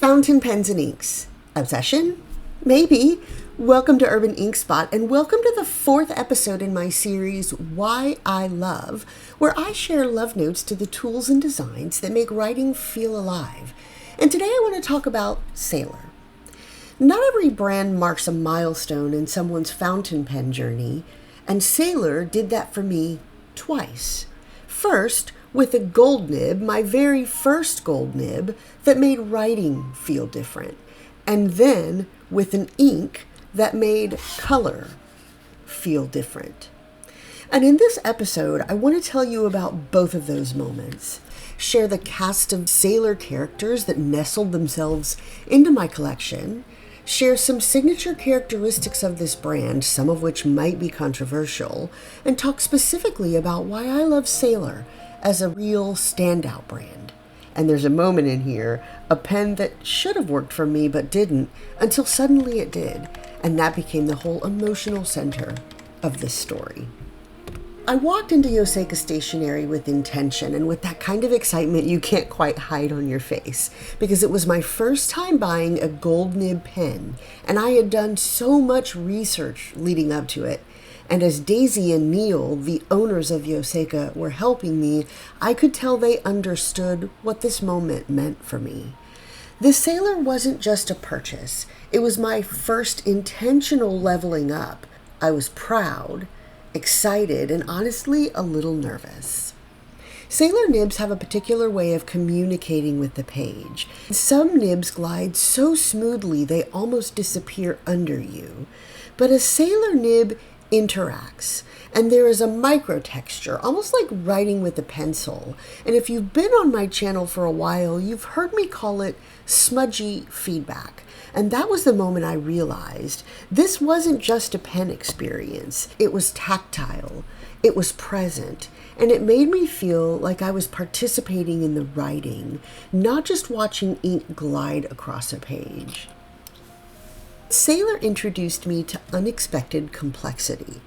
Fountain pens and inks. Obsession? Maybe. Welcome to Urban Inkspot, and welcome to the 4th episode in my series, Why I Love, where I share love notes to the tools and designs that make writing feel alive. And today I want to talk about Sailor. Not every brand marks a milestone in someone's fountain pen journey, and Sailor did that for me twice. First, with a gold nib, my very first gold nib, that made writing feel different. And then with an ink that made color feel different. And in this episode, I want to tell you about both of those moments. Share the cast of Sailor characters that nestled themselves into my collection. Share some signature characteristics of this brand, some of which might be controversial. And talk specifically about why I love Sailor as a real standout brand. And there's a moment in here, a pen that should have worked for me but didn't, until suddenly it did, and that became the whole emotional center of this story. I walked into Yoseka Stationery with intention and with that kind of excitement you can't quite hide on your face, because it was my first time buying a gold nib pen, and I had done so much research leading up to it. And as Daisy and Neil, the owners of Yoseka, were helping me, I could tell they understood what this moment meant for me. This Sailor wasn't just a purchase. It was my first intentional leveling up. I was proud, excited, and honestly a little nervous. Sailor nibs have a particular way of communicating with the page. Some nibs glide so smoothly they almost disappear under you. But a Sailor nib interacts, and there is a micro texture, almost like writing with a pencil. And if you've been on my channel for a while, you've heard me call it smudgy feedback. And that was the moment I realized this wasn't just a pen experience. It was tactile, it was present, and it made me feel like I was participating in the writing, not just watching ink glide across a page. Sailor introduced me to unexpected complexity.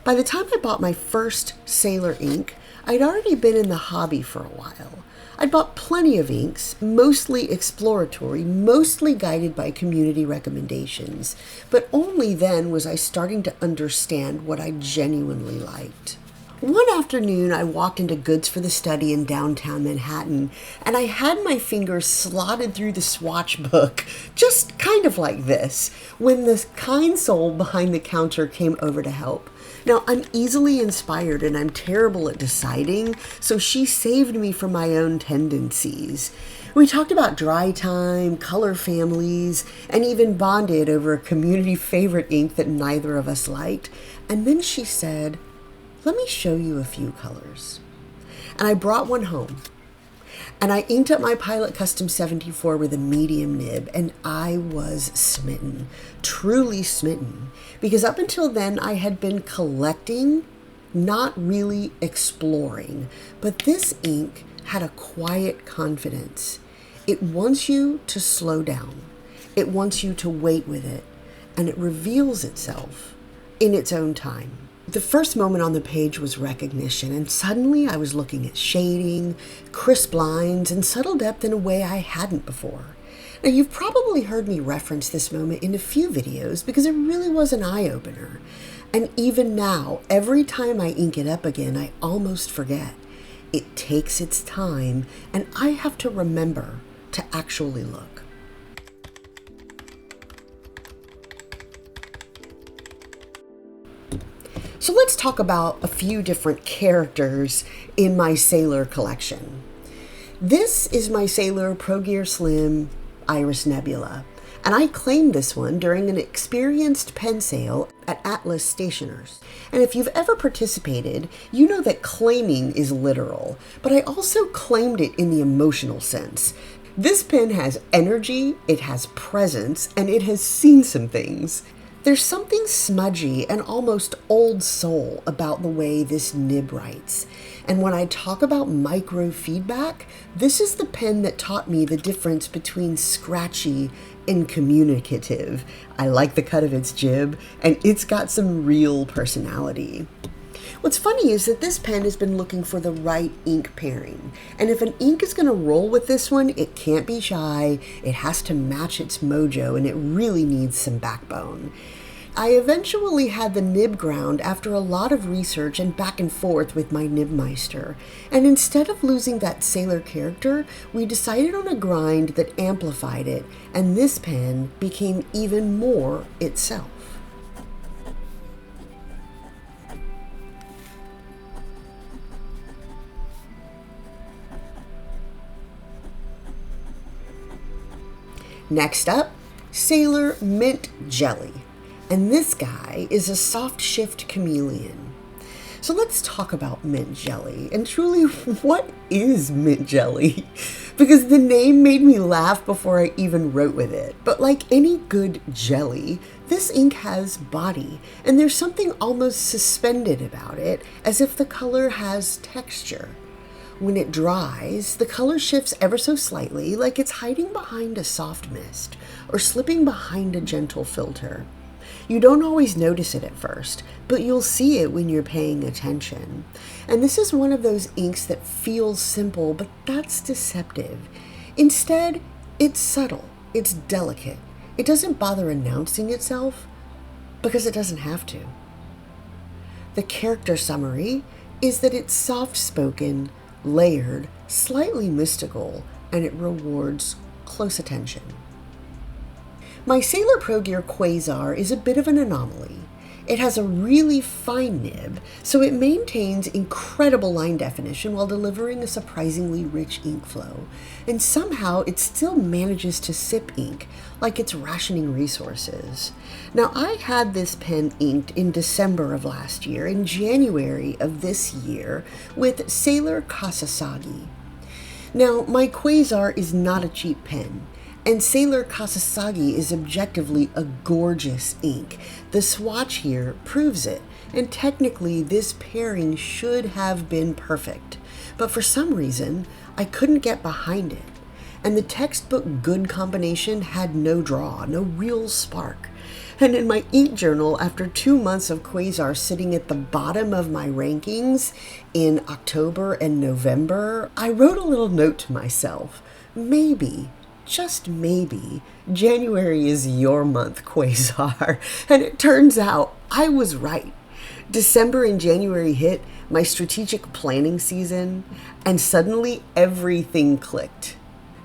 By the time I bought my first Sailor ink, I'd already been in the hobby for a while. I'd bought plenty of inks, mostly exploratory, mostly guided by community recommendations, but only then was I starting to understand what I genuinely liked. One afternoon, I walked into Goods for the Study in downtown Manhattan, and I had my fingers slotted through the swatch book, just kind of like this, when the kind soul behind the counter came over to help. Now, I'm easily inspired and I'm terrible at deciding, so she saved me from my own tendencies. We talked about dry time, color families, and even bonded over a community favorite ink that neither of us liked. And then she said, "Let me show you a few colors." And I brought one home. And I inked up my Pilot Custom 74 with a medium nib, and I was smitten, truly smitten, because up until then I had been collecting, not really exploring. But this ink had a quiet confidence. It wants you to slow down. It wants you to wait with it, and it reveals itself in its own time. The first moment on the page was recognition, and suddenly I was looking at shading, crisp lines, and subtle depth in a way I hadn't before. Now, you've probably heard me reference this moment in a few videos because it really was an eye-opener. And even now, every time I ink it up again, I almost forget. It takes its time, and I have to remember to actually look. So let's talk about a few different characters in my Sailor collection. This is my Sailor Pro Gear Slim Iris Nebula, and I claimed this one during an experienced pen sale at Atlas Stationers. And if you've ever participated, you know that claiming is literal, but I also claimed it in the emotional sense. This pen has energy, it has presence, and it has seen some things. There's something smudgy and almost old soul about the way this nib writes. And when I talk about micro feedback, this is the pen that taught me the difference between scratchy and communicative. I like the cut of its jib, and it's got some real personality. What's funny is that this pen has been looking for the right ink pairing. And if an ink is going to roll with this one, it can't be shy, it has to match its mojo, and it really needs some backbone. I eventually had the nib ground after a lot of research and back and forth with my nibmeister. And instead of losing that sailor character, we decided on a grind that amplified it, and this pen became even more itself. Next up, Sailor Mint Jelly. And this guy is a soft shift chameleon. So let's talk about mint jelly. And truly, what is mint jelly? Because the name made me laugh before I even wrote with it. But like any good jelly, this ink has body, and there's something almost suspended about it, as if the color has texture. When it dries, the color shifts ever so slightly, like it's hiding behind a soft mist or slipping behind a gentle filter. You don't always notice it at first, but you'll see it when you're paying attention. And this is one of those inks that feels simple, but that's deceptive. Instead, it's subtle, it's delicate. It doesn't bother announcing itself because it doesn't have to. The character summary is that it's soft-spoken, layered, slightly mystical, and it rewards close attention. My Sailor Pro Gear Quasar is a bit of an anomaly. It has a really fine nib, so it maintains incredible line definition while delivering a surprisingly rich ink flow. And somehow it still manages to sip ink like it's rationing resources. Now, I had this pen inked in December of last year and January of this year with Sailor Kasasagi. Now, my Quasar is not a cheap pen. And Sailor Kasasagi is objectively a gorgeous ink. The swatch here proves it, and technically this pairing should have been perfect. But for some reason, I couldn't get behind it. And the textbook good combination had no draw, no real spark. And in my ink journal, after 2 months of Quasar sitting at the bottom of my rankings in October and November, I wrote a little note to myself. Maybe, just maybe, January is your month, Quasar. And it turns out I was right. December and January hit my strategic planning season, and suddenly everything clicked.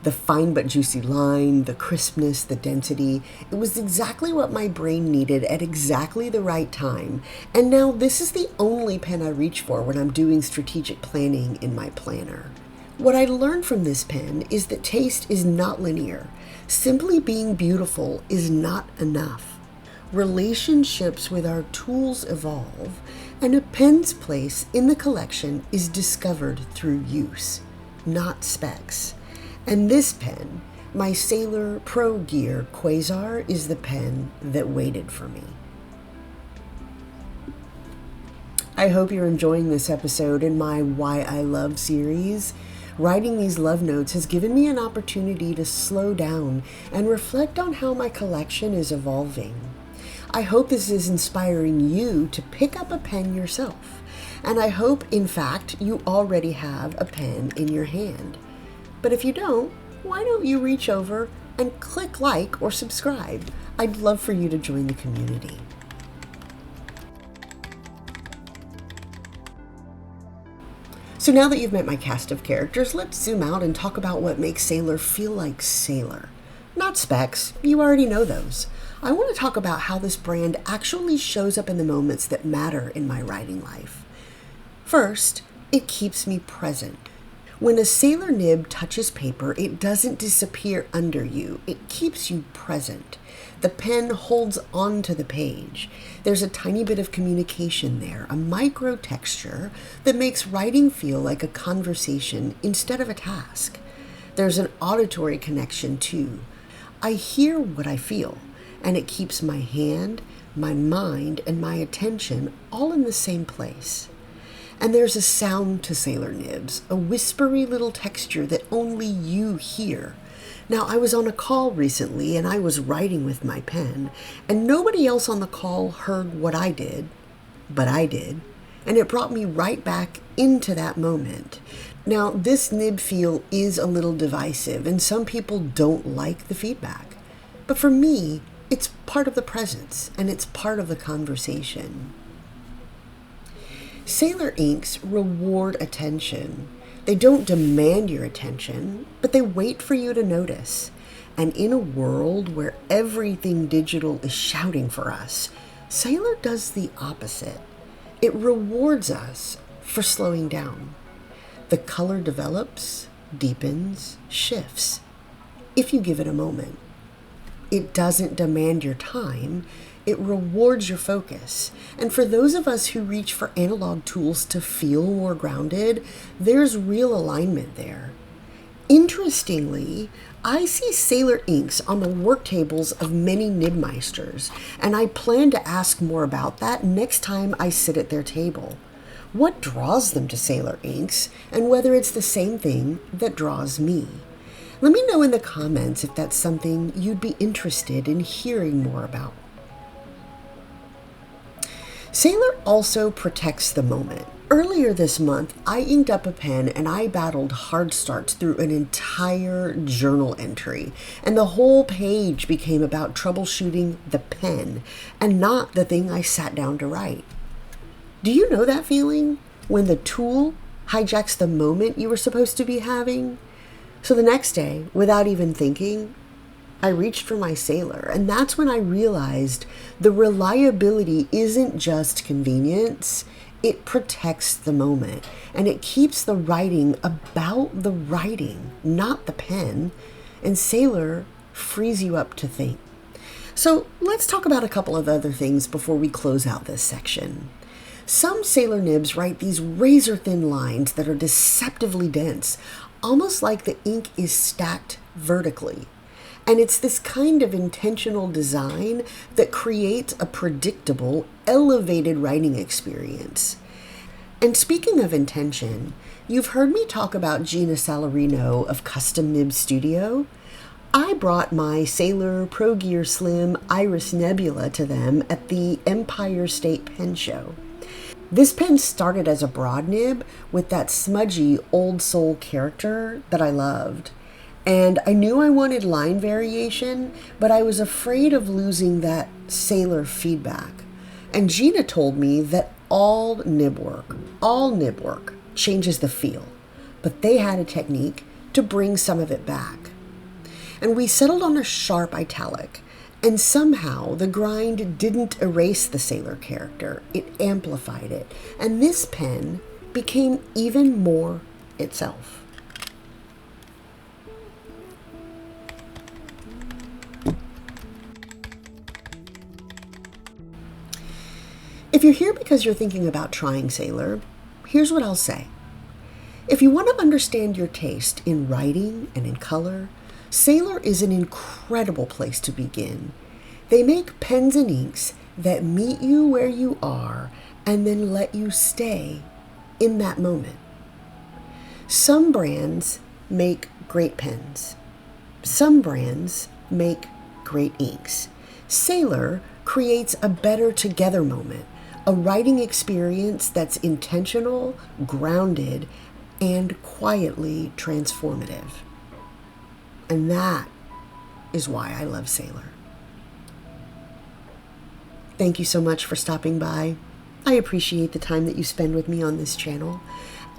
The fine but juicy line, the crispness, the density, it was exactly what my brain needed at exactly the right time. And now this is the only pen I reach for when I'm doing strategic planning in my planner. What I learned from this pen is that taste is not linear. Simply being beautiful is not enough. Relationships with our tools evolve, and a pen's place in the collection is discovered through use, not specs. And this pen, my Sailor Pro Gear Quasar, is the pen that waited for me. I hope you're enjoying this episode in my Why I Love series. Writing these love notes has given me an opportunity to slow down and reflect on how my collection is evolving. I hope this is inspiring you to pick up a pen yourself. And I hope, in fact, you already have a pen in your hand. But if you don't, why don't you reach over and click like or subscribe? I'd love for you to join the community. So now that you've met my cast of characters, let's zoom out and talk about what makes Sailor feel like Sailor. Not specs, you already know those. I want to talk about how this brand actually shows up in the moments that matter in my writing life. First, it keeps me present. When a Sailor nib touches paper, it doesn't disappear under you. It keeps you present. The pen holds onto the page. There's a tiny bit of communication there, a micro texture that makes writing feel like a conversation instead of a task. There's an auditory connection too. I hear what I feel, and it keeps my hand, my mind, and my attention all in the same place. And there's a sound to Sailor nibs, a whispery little texture that only you hear. Now, I was on a call recently and I was writing with my pen, and nobody else on the call heard what I did, but I did. and it brought me right back into that moment. Now, this nib feel is a little divisive, and some people don't like the feedback. But for me, it's part of the presence, and it's part of the conversation. Sailor inks reward attention. They don't demand your attention, but they wait for you to notice. And in a world where everything digital is shouting for us, Sailor does the opposite. It rewards us for slowing down. The color develops, deepens, shifts, if you give it a moment. It doesn't demand your time, it rewards your focus. And for those of us who reach for analog tools to feel more grounded, there's real alignment there. Interestingly, I see Sailor inks on the work tables of many nibmeisters, and I plan to ask more about that next time I sit at their table. What draws them to Sailor inks, and whether it's the same thing that draws me. Let me know in the comments if that's something you'd be interested in hearing more about. Sailor also protects the moment. Earlier this month, I inked up a pen and I battled hard starts through an entire journal entry, and the whole page became about troubleshooting the pen and not the thing I sat down to write. Do you know that feeling when the tool hijacks the moment you were supposed to be having? So the next day, without even thinking, I reached for my Sailor, and that's when I realized the reliability isn't just convenience, it protects the moment, and it keeps the writing about the writing, not the pen, and Sailor frees you up to think. So let's talk about a couple of other things before we close out this section. Some Sailor nibs write these razor-thin lines that are deceptively dense, almost like the ink is stacked vertically. And it's this kind of intentional design that creates a predictable, elevated writing experience. And speaking of intention, you've heard me talk about Gina Salarino of Custom Nib Studio. I brought my Sailor Pro Gear Slim Iris Nebula to them at the Empire State Pen Show. This pen started as a broad nib with that smudgy old soul character that I loved. And I knew I wanted line variation, but I was afraid of losing that Sailor feedback. And Gina told me that all nib work changes the feel, but they had a technique to bring some of it back. And we settled on a sharp italic, and somehow the grind didn't erase the Sailor character, it amplified it, and this pen became even more itself. If you're here because you're thinking about trying Sailor, here's what I'll say. If you want to understand your taste in writing and in color, Sailor is an incredible place to begin. They make pens and inks that meet you where you are and then let you stay in that moment. Some brands make great pens. Some brands make great inks. Sailor creates a better together moment, a writing experience that's intentional, grounded, and quietly transformative. And that is why I love Sailor. Thank you so much for stopping by. I appreciate the time that you spend with me on this channel.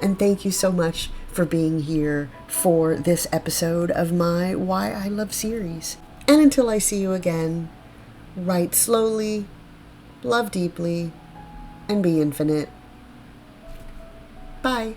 And thank you so much for being here for this episode of my Why I Love series. And until I see you again, write slowly, love deeply, and be infinite. Bye.